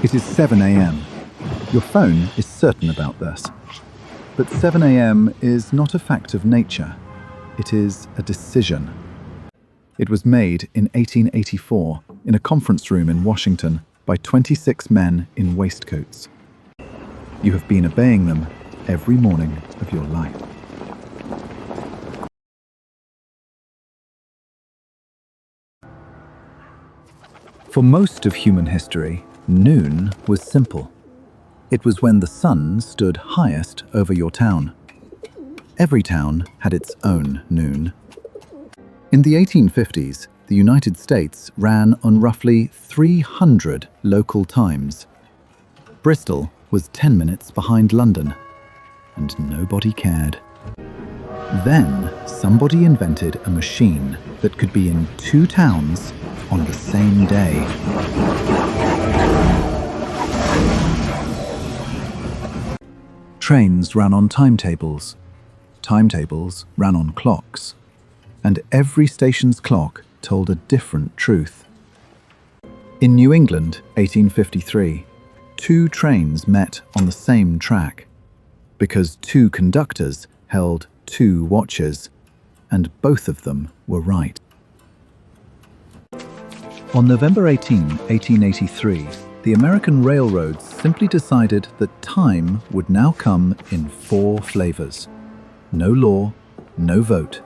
It is 7 a.m. Your phone is certain about this. But 7 a.m. is not a fact of nature. It is a decision. It was made in 1884 in a conference room in Washington by 26 men in waistcoats. You have been obeying them every morning of your life. For most of human history, noon was simple. It was when the sun stood highest over your town. Every town had its own noon. In the 1850s, the United States ran on roughly 300 local times. Bristol was 10 minutes behind London, and nobody cared. Then somebody invented a machine that could be in two towns on the same day. Trains ran on timetables. Timetables ran on clocks. And every station's clock told a different truth. In New England, 1853, two trains met on the same track because two conductors held two watches, and both of them were right. On November 18, 1883, the American railroads simply decided that time would now come in 4 flavors. No law, no vote.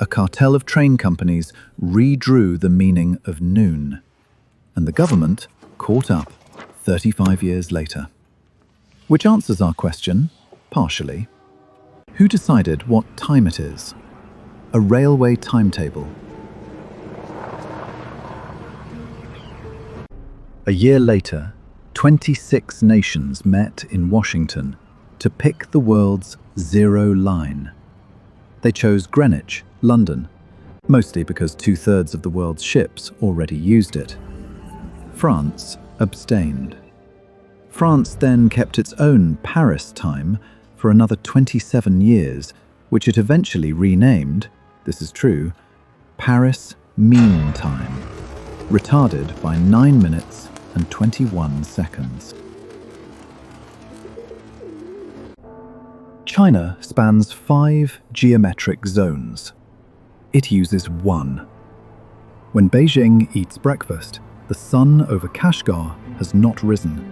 A cartel of train companies redrew the meaning of noon, and the government caught up 35 years later. Which answers our question, partially. Who decided what time it is? A railway timetable. A year later, 26 nations met in Washington to pick the world's zero line. They chose Greenwich, London, mostly because 2/3 of the world's ships already used it. France abstained. France then kept its own Paris time for another 27 years, which it eventually renamed, this is true, Paris Mean Time, retarded by 9 minutes and 21 seconds. China spans 5 geometric zones. It uses 1. When Beijing eats breakfast, the sun over Kashgar has not risen.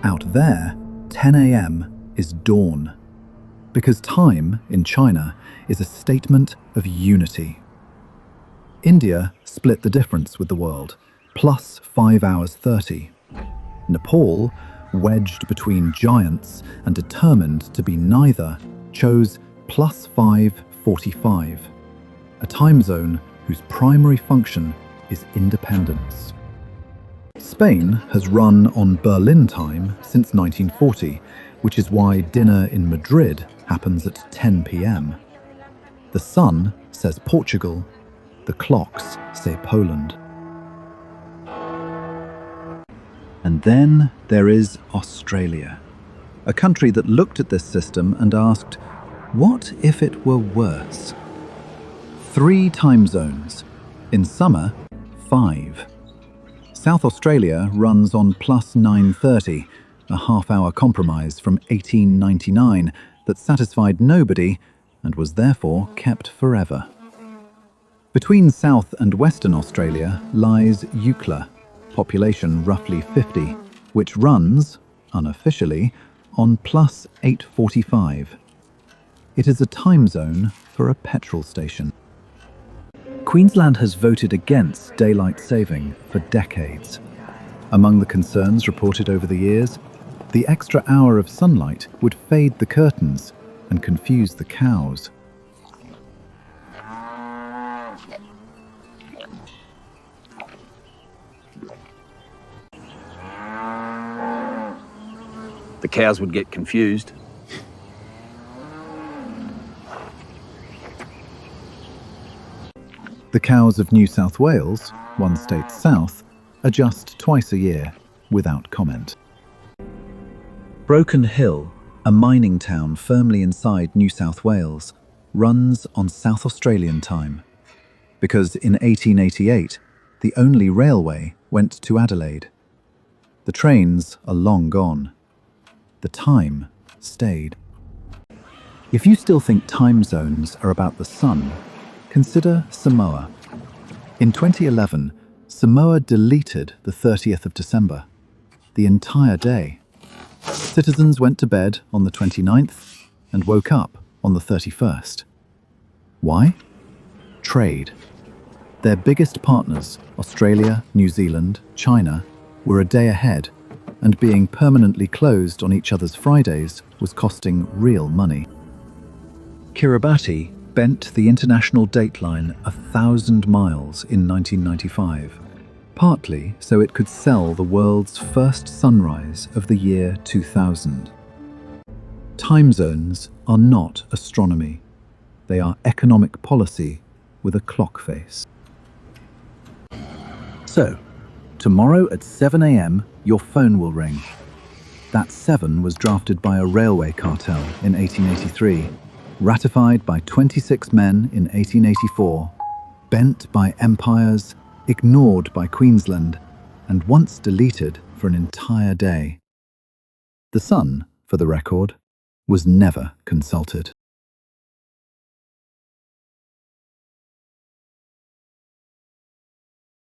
Out there, 10 a.m. is dawn. Because time in China is a statement of unity. India split the difference with the world, plus 5 hours 30. Nepal, wedged between giants and determined to be neither, chose plus 5:45, a time zone whose primary function is independence. Spain has run on Berlin time since 1940, which is why dinner in Madrid happens at 10 p.m. The sun says Portugal, the clocks say Poland. And then there is Australia, a country that looked at this system and asked, what if it were worse? 3 time zones. In summer, 5. South Australia runs on plus 9:30, a half-hour compromise from 1899 that satisfied nobody and was therefore kept forever. Between South and Western Australia lies Eucla, population roughly 50, which runs, unofficially, on plus 8:45. It is a time zone for a petrol station. Queensland has voted against daylight saving for decades. Among the concerns reported over the years, the extra hour of sunlight would fade the curtains and confuse the cows. The cows would get confused. The cows of New South Wales, one state south, adjust twice a year, without comment. Broken Hill, a mining town firmly inside New South Wales, runs on South Australian time, because in 1888, the only railway went to Adelaide. The trains are long gone. The time stayed. If you still think time zones are about the sun, consider Samoa. In 2011, Samoa deleted the 30th of December, the entire day. Citizens went to bed on the 29th and woke up on the 31st. Why? Trade. Their biggest partners, Australia, New Zealand, China, were a day ahead, and being permanently closed on each other's Fridays was costing real money. Kiribati bent the international dateline 1,000 miles in 1995, partly so it could sell the world's first sunrise of the year 2000. Time zones are not astronomy. They are economic policy with a clock face. So, tomorrow at 7 a.m., your phone will ring. That 7 was drafted by a railway cartel in 1883, ratified by 26 men in 1884, bent by empires, ignored by Queensland, and once deleted for an entire day. The sun, for the record, was never consulted.